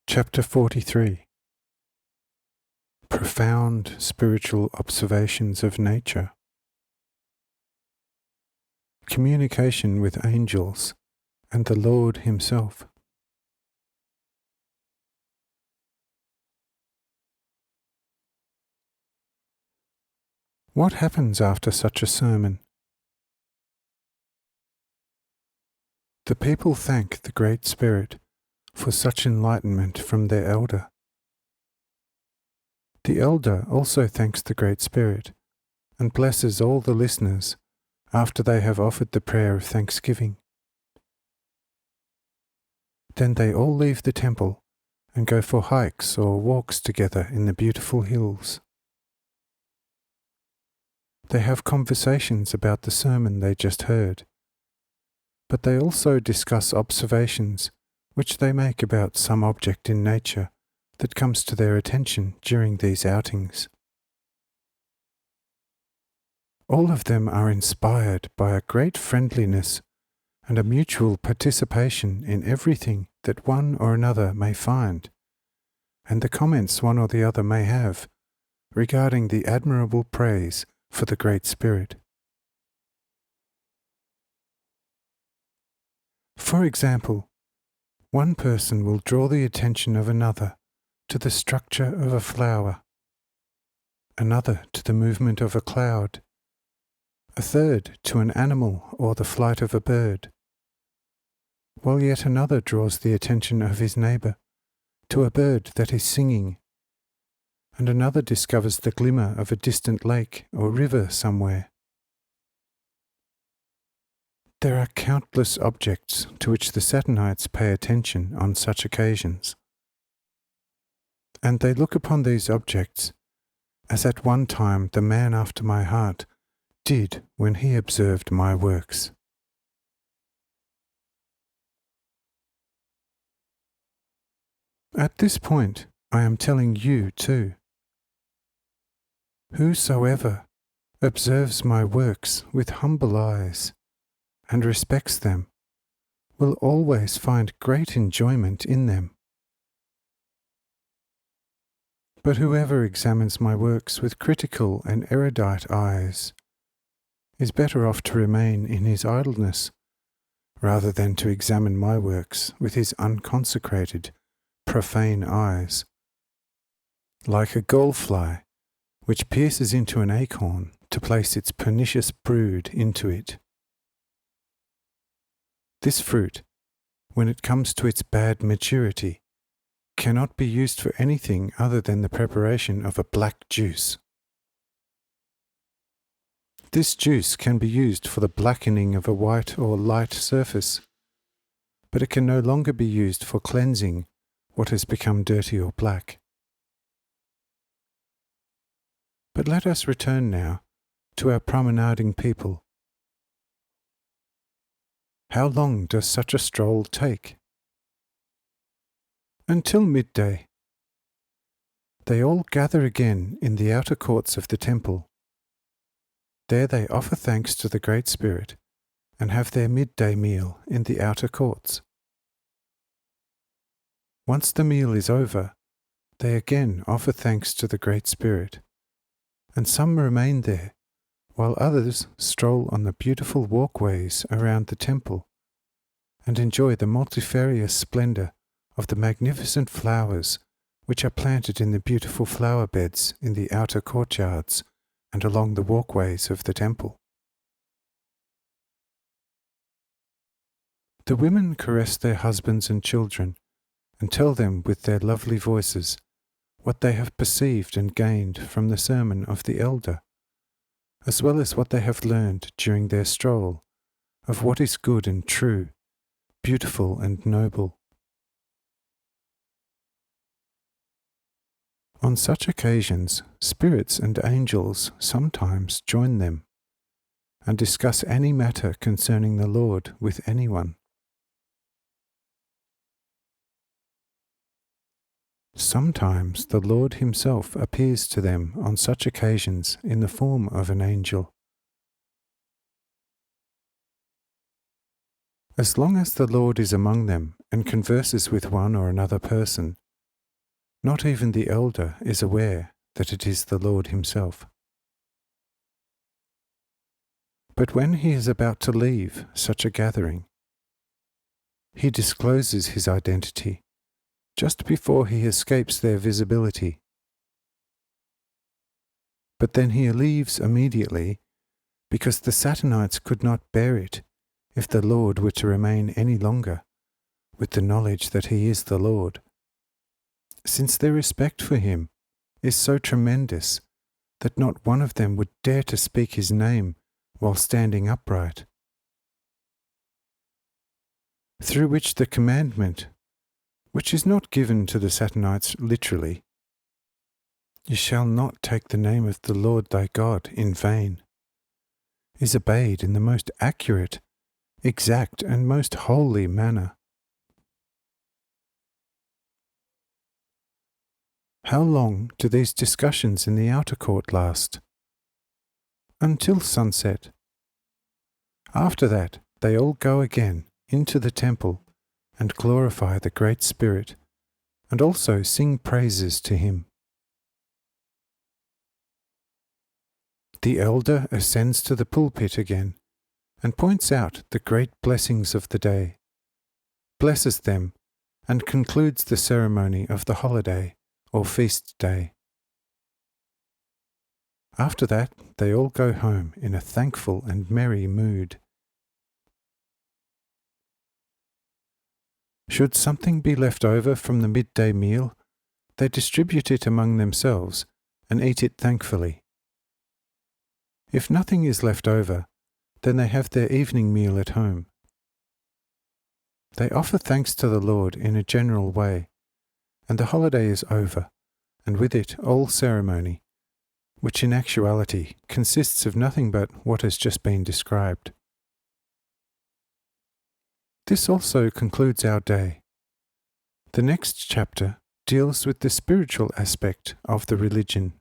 Chapter 43. Profound Spiritual Observations of Nature. Communication with angels and the Lord Himself. What happens after such a sermon? The people thank the Great Spirit for such enlightenment from their elder. The elder also thanks the Great Spirit and blesses all the listeners after they have offered the prayer of thanksgiving. Then they all leave the temple and go for hikes or walks together in the beautiful hills. They have conversations about the sermon they just heard, but they also discuss observations which they make about some object in nature that comes to their attention during these outings. All of them are inspired by a great friendliness and a mutual participation in everything that one or another may find, and the comments one or the other may have regarding the admirable praise for the Great Spirit. For example, one person will draw the attention of another to the structure of a flower, another to the movement of a cloud, a third to an animal or the flight of a bird, while yet another draws the attention of his neighbour to a bird that is singing, and another discovers the glimmer of a distant lake or river somewhere. There are countless objects to which the Saturnites pay attention on such occasions, and they look upon these objects as at one time the man after my heart did when he observed my works. At this point, I am telling you too. Whosoever observes my works with humble eyes and respects them will always find great enjoyment in them. But whoever examines my works with critical and erudite eyes is better off to remain in his idleness rather than to examine my works with his unconsecrated, profane eyes, like a gallfly which pierces into an acorn to place its pernicious brood into it. This fruit, when it comes to its bad maturity, cannot be used for anything other than the preparation of a black juice. This juice can be used for the blackening of a white or light surface, but it can no longer be used for cleansing what has become dirty or black. But let us return now to our promenading people. How long does such a stroll take? Until midday. They all gather again in the outer courts of the temple. There they offer thanks to the Great Spirit and have their midday meal in the outer courts. Once the meal is over, they again offer thanks to the Great Spirit, and some remain there, while others stroll on the beautiful walkways around the temple and enjoy the multifarious splendour of the magnificent flowers which are planted in the beautiful flower beds in the outer courtyards and along the walkways of the temple. The women caress their husbands and children and tell them with their lovely voices what they have perceived and gained from the sermon of the elder, as well as what they have learned during their stroll of what is good and true, beautiful and noble. On such occasions, spirits and angels sometimes join them and discuss any matter concerning the Lord with anyone. Sometimes the Lord Himself appears to them on such occasions in the form of an angel. As long as the Lord is among them and converses with one or another person, Not even the elder is aware that it is the Lord himself. But when he is about to leave such a gathering, he discloses his identity just before he escapes their visibility. But then he leaves immediately because the Saturnites could not bear it if the Lord were to remain any longer with the knowledge that he is the Lord, since their respect for him is so tremendous that not one of them would dare to speak his name while standing upright. Through which the commandment, which is not given to the Saturnites literally, "You shall not take the name of the Lord thy God in vain," is obeyed in the most accurate, exact, and most holy manner. How long do these discussions in the outer court last? Until sunset. After that, they all go again into the temple and glorify the Great Spirit, and also sing praises to him. The elder ascends to the pulpit again and points out the great blessings of the day, blesses them, and concludes the ceremony of the holiday or feast day. After that, they all go home in a thankful and merry mood. Should something be left over from the midday meal, they distribute it among themselves and eat it thankfully. If nothing is left over, then they have their evening meal at home. They offer thanks to the Lord in a general way, and the holiday is over, and with it all ceremony, which in actuality consists of nothing but what has just been described. This also concludes our day. The next chapter deals with the spiritual aspect of the religion.